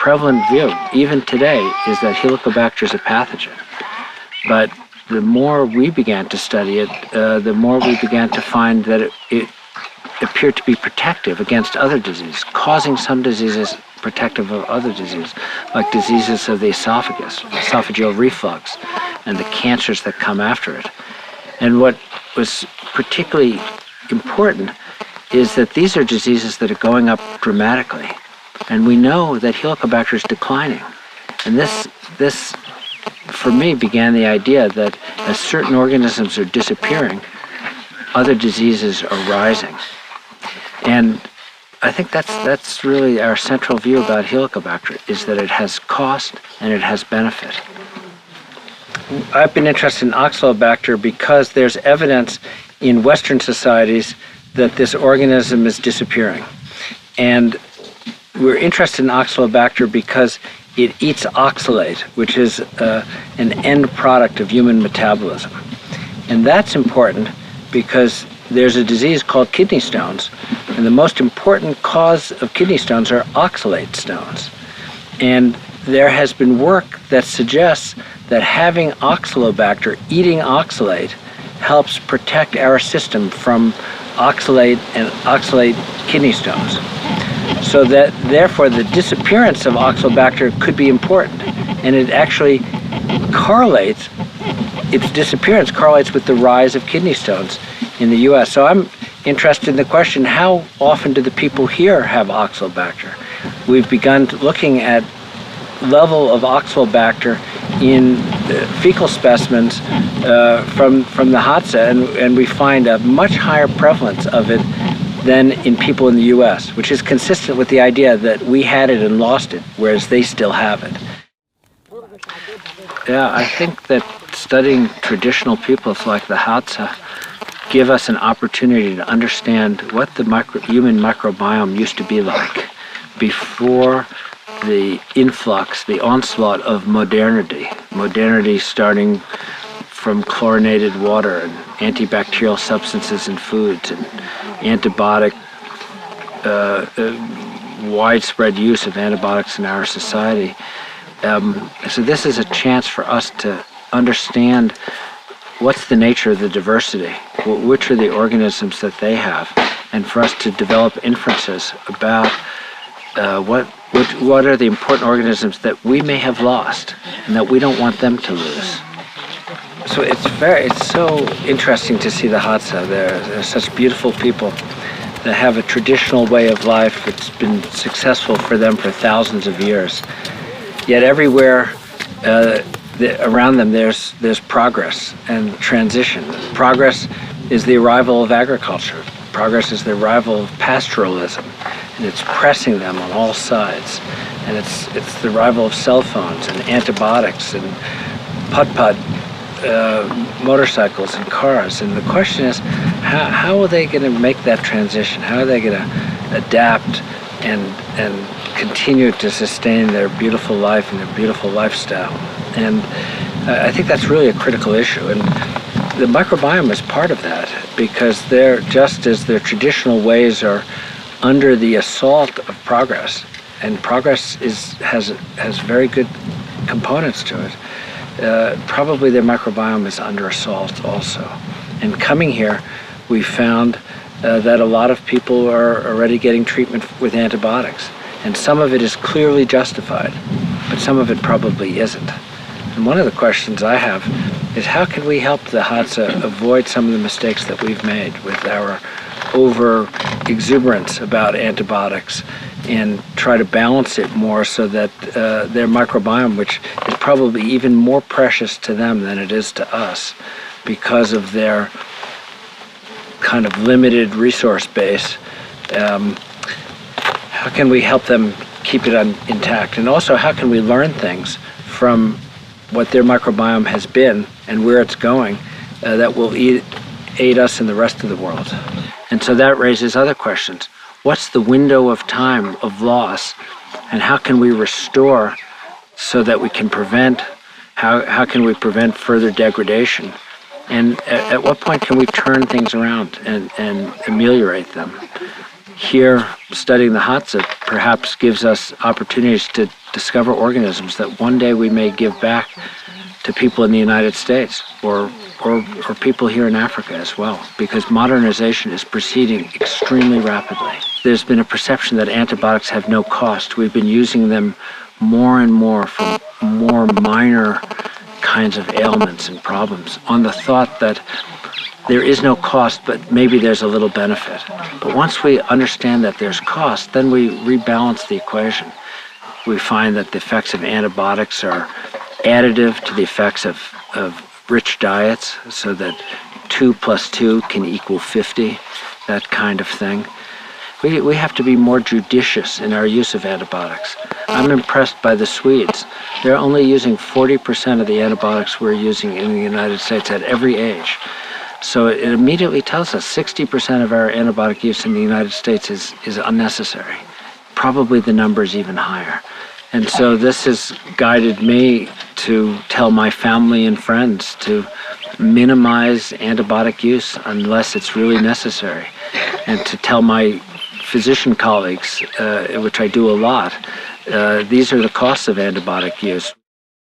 prevalent view, even today, is that Helicobacter is a pathogen. But the more we began to study it, the more we began to find that it appeared to be protective against other diseases, causing some diseases protective of other diseases, like diseases of the esophagus, esophageal reflux, and the cancers that come after it. And what was particularly important is that these are diseases that are going up dramatically. And we know that Helicobacter is declining. And this, for me, began the idea that as certain organisms are disappearing, other diseases are rising. And I think that's really our central view about Helicobacter, is that it has cost and it has benefit. I've been interested in Oxalobacter because there's evidence in Western societies that this organism is disappearing. And we're interested in Oxalobacter because it eats oxalate, which is an end product of human metabolism. And that's important because there's a disease called kidney stones, and the most important cause of kidney stones are oxalate stones. And there has been work that suggests that having Oxalobacter eating oxalate helps protect our system from oxalate and oxalate kidney stones. So that therefore the disappearance of Oxalobacter could be important, and it actually correlates, its disappearance correlates with the rise of kidney stones in the US. So I'm interested in the question, how often do the people here have Oxalobacter? We've begun looking at level of Oxalobacter in fecal specimens from the Hadza, and we find a much higher prevalence of it than in people in the US, which is consistent with the idea that we had it and lost it, whereas they still have it. Yeah, I think that studying traditional peoples like the Hadza give us an opportunity to understand what the human microbiome used to be like before the influx, the onslaught of modernity. Modernity starting from chlorinated water and antibacterial substances in foods and antibiotic, widespread use of antibiotics in our society. So this is a chance for us to understand what's the nature of the diversity, which are the organisms that they have, and for us to develop inferences about what are the important organisms that we may have lost and that we don't want them to lose. So it's so interesting to see the Hadza. They're such beautiful people that have a traditional way of life. It's been successful for them for thousands of years. Yet everywhere around them there's progress and transition. Progress is the arrival of agriculture. Progress is the arrival of pastoralism, and it's pressing them on all sides. And it's the arrival of cell phones and antibiotics and putt-putt motorcycles and cars. And the question is, how are they going to make that transition? How are they going to adapt and continue to sustain their beautiful life and their beautiful lifestyle? And I think that's really a critical issue. And the microbiome is part of that, because they're, just as their traditional ways are under the assault of progress, and progress has very good components to it, probably their microbiome is under assault also. And coming here, we found that a lot of people are already getting treatment with antibiotics. And some of it is clearly justified, but some of it probably isn't. And one of the questions I have is, how can we help the Hadza avoid some of the mistakes that we've made with our over-exuberance about antibiotics, and try to balance it more so that their microbiome, which is probably even more precious to them than it is to us because of their kind of limited resource base, how can we help them keep it intact? And also, how can we learn things from what their microbiome has been and where it's going that will aid us in the rest of the world? And so that raises other questions. What's the window of time of loss, and how can we restore so that we can prevent, how can we prevent further degradation? And at what point can we turn things around and ameliorate them? here, studying the Hadza perhaps gives us opportunities to discover organisms that one day we may give back to people in the United States or people here in Africa as well, because modernization is proceeding extremely rapidly. There's been a perception that antibiotics have no cost. We've been using them more and more for more minor kinds of ailments and problems, on the thought that there is no cost, but maybe there's a little benefit. But once we understand that there's cost, then we rebalance the equation. We find that the effects of antibiotics are additive to the effects of rich diets, so that 2 + 2 can equal 50, that kind of thing. We have to be more judicious in our use of antibiotics. I'm impressed by the Swedes. They're only using 40% of the antibiotics we're using in the United States at every age. So it immediately tells us 60% of our antibiotic use in the United States is unnecessary. Probably the number is even higher. And so this has guided me to tell my family and friends to minimize antibiotic use unless it's really necessary, and to tell my physician colleagues, which I do a lot, these are the costs of antibiotic use.